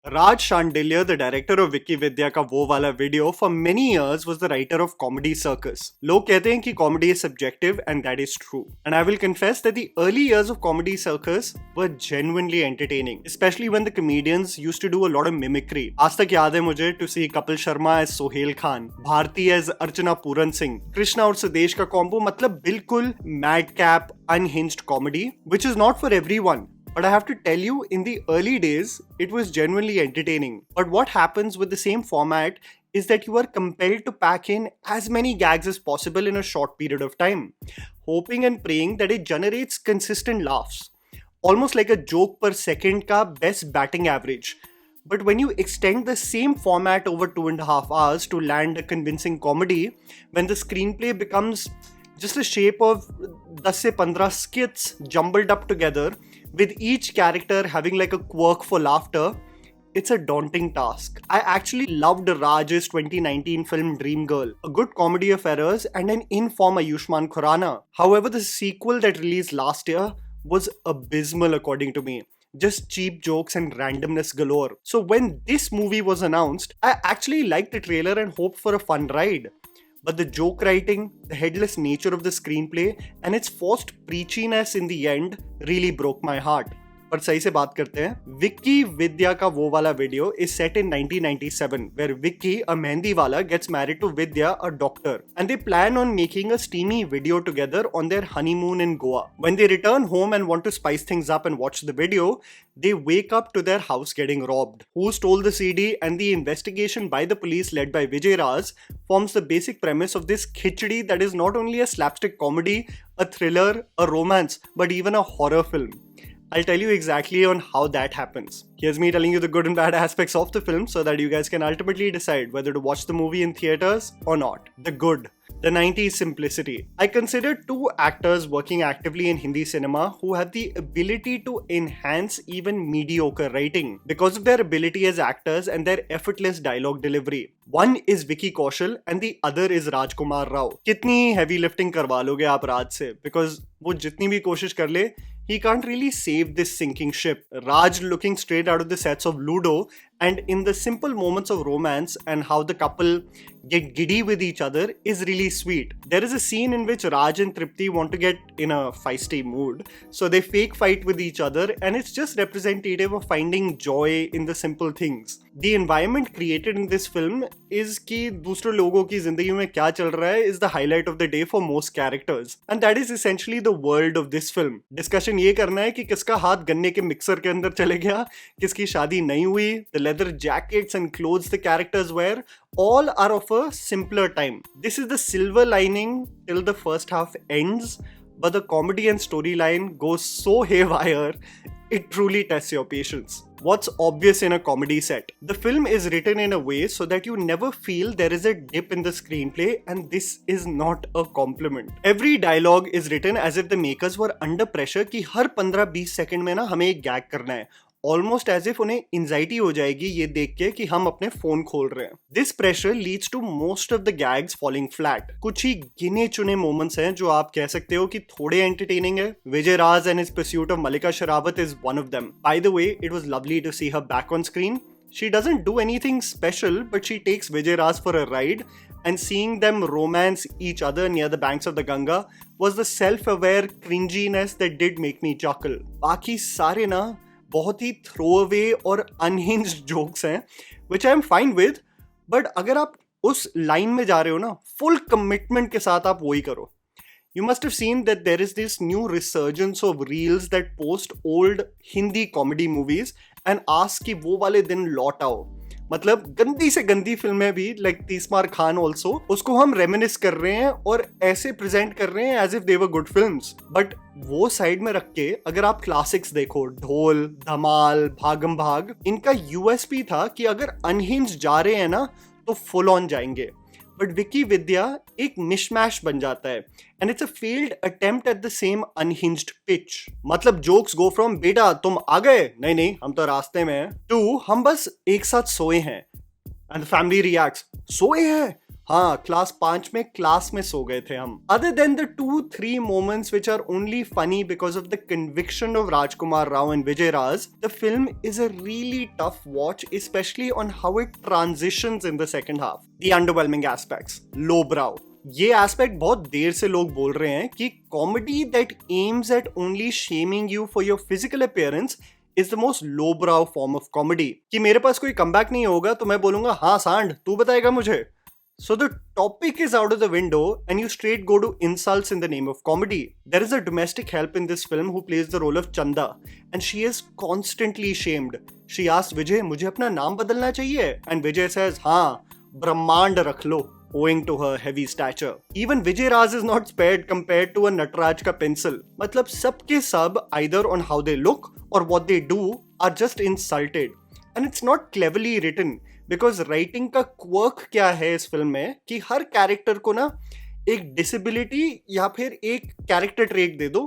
Raaj Shandilya, the director of Vicky Vidya का वो वाला video, for many years was the writer of Comedy Circus. लोग कहते हैं कि comedy is subjective and that is true. And I will confess that the early years of Comedy Circus were genuinely entertaining, especially when the comedians used to do a lot of mimicry. आज तक याद है मुझे to see Kapil Sharma as Sohail Khan, Bharti as Archana Puran Singh, Krishna और Sudesh का combo मतलब बिल्कुल madcap, unhinged comedy, which is not for everyone. But I have to tell you, in the early days, it was genuinely entertaining. But what happens with the same format is that you are compelled to pack in as many gags as possible in a short period of time, hoping and praying that it generates consistent laughs. Almost like a joke per second ka best batting average. But when you extend the same format over 2.5 hours to land a convincing comedy, when the screenplay becomes just a shape of 10 se 15 skits jumbled up together, with each character having like a quirk for laughter, it's a daunting task. I actually loved Raj's 2019 film Dream Girl, a good comedy of errors and an in-form Ayushmann Khurrana. However, the sequel that released last year was abysmal according to me. Just cheap jokes and randomness galore. So when this movie was announced, I actually liked the trailer and hoped for a fun ride. But the joke writing, the headless nature of the screenplay, and its forced preachiness in the end really broke my heart. पर सही से बात करते हैं. विक्की विद्या का वो वाला video is set in 1997, where Vicky, a mehndi वाला, gets married to Vidya, a doctor, and they plan on making a steamy video together on their honeymoon in Goa. When they return home and want to spice things up and watch the video, they wake up to their house getting robbed. Who stole the CD and the investigation by the police led by Vijay Raj forms the basic premise of this khichdi that is not only a slapstick comedy, a thriller, a romance, but even a horror film. I'll tell you exactly on how that happens. Here's me telling you the good and bad aspects of the film so that you guys can ultimately decide whether to watch the movie in theaters or not. The good. The 90s simplicity. I consider two actors working actively in Hindi cinema who have the ability to enhance even mediocre writing because of their ability as actors and their effortless dialogue delivery. One is Vicky Kaushal and the other is Rajkummar Rao. कितनी heavy lifting करवा लोगे आप राज से? Because वो जितनी भी कोशिश कर ले, he can't really save this sinking ship. Raj looking straight out of the sets of Ludo and in the simple moments of romance and how the couple get giddy with each other is really sweet. There is a scene in which Raj and Tripti want to get in a feisty mood, so they fake fight with each other and it's just representative of finding joy in the simple things. The environment created in this film is कि दूसरे लोगों की जिंदगी में क्या चल रहा है is the highlight of the day for most characters. And that is essentially the world of this film. Discussion ये करना है कि किसका हाथ गन्ने के मिक्सर के अंदर चले गया, किसकी शादी नहीं हुई, the leather jackets and clothes the characters wear, all are of a simpler time. This is the silver lining till the first half ends, but the comedy and storyline goes so haywire, it truly tests your patience. What's obvious in a comedy set? The film is written in a way so that you never feel there is a dip in the screenplay, and this is not a compliment. Every dialogue is written as if the makers were under pressure कि हर 15-20 second में ना हमें एक gag करना है. Almost as if उन्हें anxiety हो जाएगी ये देख के कि हम अपने फोन खोल रहे हैं. This pressure leads to most of the gags falling flat. कुछ ही गिने चुने moments हैं जो आप कह सकते हो कि थोड़े entertaining है. Vijay Raj and his pursuit of Malika Sherawat is one of them. By the way, it was lovely to see her back on screen. She doesn't do anything special, but she takes Vijay Raj for a ride, and seeing them romance each other near the banks of the Ganga was the self-aware cringiness that did make me chuckle. बाकी सारे ना बहुत ही throwaway और unhinged jokes हैं, which I am fine with, but अगर आप उस line में जा रहे हो ना, full commitment के साथ आप वही करो. You must have seen that there is this new resurgence of reels that post old Hindi comedy movies and ask कि वो वाले दिन लौट आओ. मतलब गंदी से गंदी फिल्में भी लाइक तीसमार खान ऑल्सो उसको हम रेमिनिस कर रहे हैं और ऐसे प्रेजेंट कर रहे हैं as if they were good films. But वो साइड में रख के अगर आप क्लासिक्स देखो, ढोल, धमाल, भागम भाग, इनका यूएसपी था कि अगर अनहिंज जा रहे हैं ना तो फुल ऑन जाएंगे. बट विकी विद्या एक मिशमैश बन जाता है and it's a failed attempt at the same unhinged pitch. मतलब जोक्स गो फ्रॉम बेटा तुम आ गए, नहीं नहीं हम तो रास्ते में हैं, टू हम बस एक साथ सोए हैं एंड द फैमिली रिएक्ट्स सोए हैं हाँ, क्लास 5 में क्लास में सो गए थे हम. Other than the 2-3 moments which are only funny because of the conviction of Rajkummar Rao and Vijay Raj, the film is a really tough watch, especially on how it transitions in the second half. The underwhelming aspects. Lowbrow. ये aspect बहुत देर से लोग बोल रहे हैं कि comedy that aims at only shaming you for your physical appearance is the most low brow form of comedy. कि मेरे पास कोई कमबैक नहीं होगा तो मैं बोलूंगा हाँ सांड तू बताएगा मुझे. So the topic is out of the window and you straight go to insults in the name of comedy. There is a domestic help in this film who plays the role of Chanda and she is constantly shamed. She asks Vijay, मुझे अपना नाम बदलना चाहिए? And Vijay says, हाँ, ब्रह्मांड रख लो, owing to her heavy stature. Even Vijay Raj is not spared compared to a Nataraj का pencil. मतलब सबके सब either on how they look or what they do are just insulted. And it's not cleverly written. Because writing का quirk क्या है इस film में कि हर कैरेक्टर को ना एक डिसेबिलिटी या फिर एक कैरेक्टर ट्रेट दे दो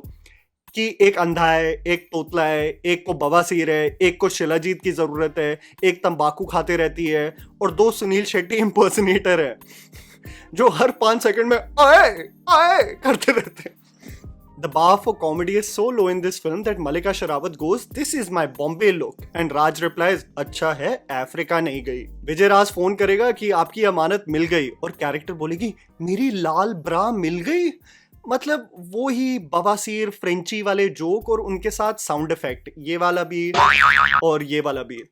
कि एक अंधा है, एक तोतला है, एक को बवासीर है, एक को शिलाजीत की जरूरत है, एक तंबाकू खाते रहती है और 2 सुनील शेट्टी इम्पर्सनेटर है जो हर 5 सेकंड में आए आए करते रहते हैं. The bar for comedy is so low in this film that Malika Sherawat goes, "This is my Bombay look," and Raj replies, "अच्छा है, अफ्रीका नहीं गई." विजय राज फोन करेगा कि आपकी अमानत मिल गई और कैरेक्टर बोलेगी, "मेरी लाल ब्रा मिल गई?" मतलब वो ही बवासीर फ्रेंची वाले जोक और उनके साथ साउंड इफेक्ट, ये वाला भी और ये वाला भी.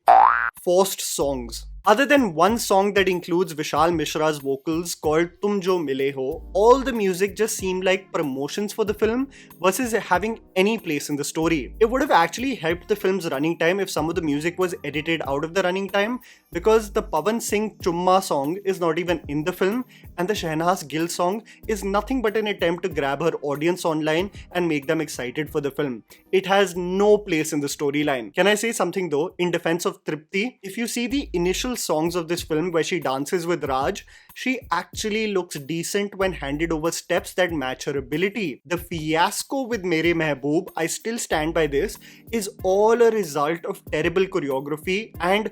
Forced songs. Other than one song that includes Vishal Mishra's vocals called Tum Jo Mile Ho, all the music just seemed like promotions for the film versus having any place in the story. It would have actually helped the film's running time if some of the music was edited out of the running time, because the Pawan Singh Chumma song is not even in the film and the Shehnaz Gill song is nothing but an attempt to grab her audience online and make them excited for the film. It has no place in the storyline. Can I say something though in defense of Tripti? If you see the initial songs of this film where she dances with Raj, she actually looks decent when handed over steps that match her ability. The fiasco with Mere Mehboob, I still stand by this, is all a result of terrible choreography and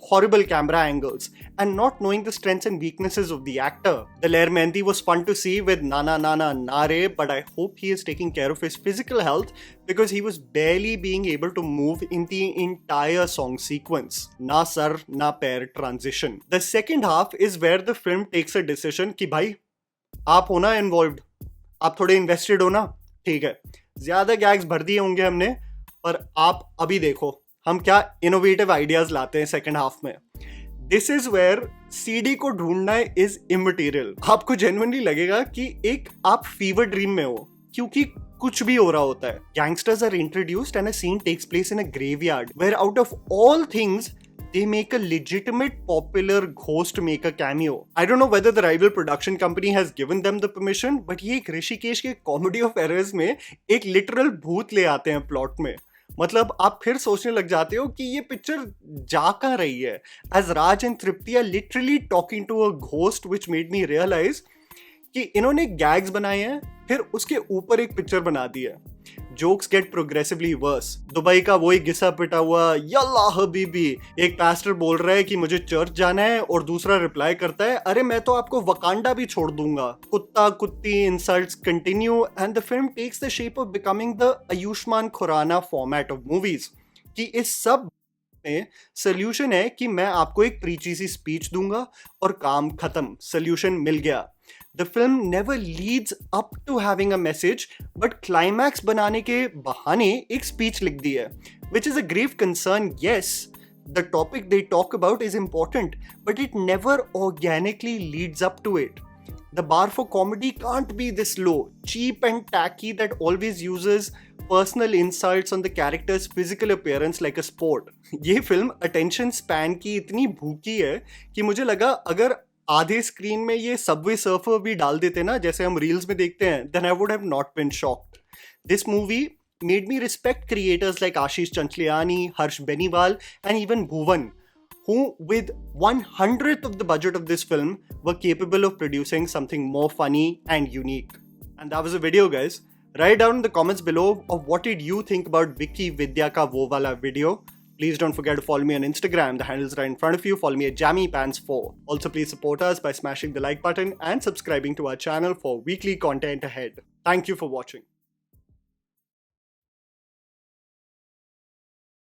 horrible camera angles and not knowing the strengths and weaknesses of the actor. The Lair Mehndi was fun to see with Nana Nana Nare, but I hope he is taking care of his physical health because he was barely being able to move in the entire song sequence. Na sar, na pair transition. The second half is where the film takes a decision कि भाई आप हो ना involved, आप थोड़े invested हो ना, ठीक है, ज्यादा gags भर दिए होंगे हमने, पर आप अभी देखो हम क्या इनोवेटिव आइडियाज लाते हैं सेकंड हाफ में. दिस इज वेयर सीडी को ढूंढना इज इमटेरियल. आपको जेन्युइनली लगेगा कि एक आप फीवर ड्रीम में हो क्योंकि कुछ भी हो रहा होता है. Gangsters are introduced and a scene takes place in a graveyard where out of all things they make a legitimate popular ghost make a cameo. I don't know whether the rival production company has given them the permission, but ये एक ऋषिकेश के comedy of errors में एक literal भूत ले आते हैं plot में. मतलब आप फिर सोचने लग जाते हो कि ये पिक्चर जा कहाँ रही है. As Raj and Tripti are literally talking to a ghost which made me realize कि इन्होंने गैग्स बनाए हैं फिर उसके ऊपर एक पिक्चर बना दी है. Jokes get progressively worse. Dubai का वही घिसा पिटा हुआ यल्ला हबीबी, एक पास्टर बोल रहा है कि मुझे चर्च जाना है और दूसरा रिप्लाई करता है अरे मैं तो आपको वकांडा भी छोड़ दूंगा. कुत्ता कुत्ती insults continue and the film takes the shape of becoming the Ayushmann Khurrana format of movies. कि इस सब में सोल्यूशन है कि मैं आपको एक प्रीची सी स्पीच दूंगा और काम खत्म, सोल्यूशन मिल गया. The film never leads up to having a message, but climax बनाने के बहाने एक speech लिख दी है, which is a grave concern. Yes, the topic they talk about is important, but it never organically leads up to it. The bar for comedy can't be this low, cheap and tacky that always uses personal insults on the character's physical appearance like a sport. ये film attention span की इतनी भूखी है कि मुझे लगा अगर आधे स्क्रीन में ये सबवे सर्फर भी डाल देते ना जैसे हम रील्स में देखते हैं, then I would have not been shocked. This movie made me respect creators like Ashish Chanchliani, Harsh Beniwal and even Bhuvan, who with 1/100th of the budget of this film were capable of producing something more funny and unique. And that was the video, guys. Write down in the comments below of what did you think about Vicky Vidya ka wo wala video. Please don't forget to follow me on Instagram. The handle's right in front of you. Follow me at JammyPants4. Also, please support us by smashing the like button and subscribing to our channel for weekly content ahead. Thank you for watching.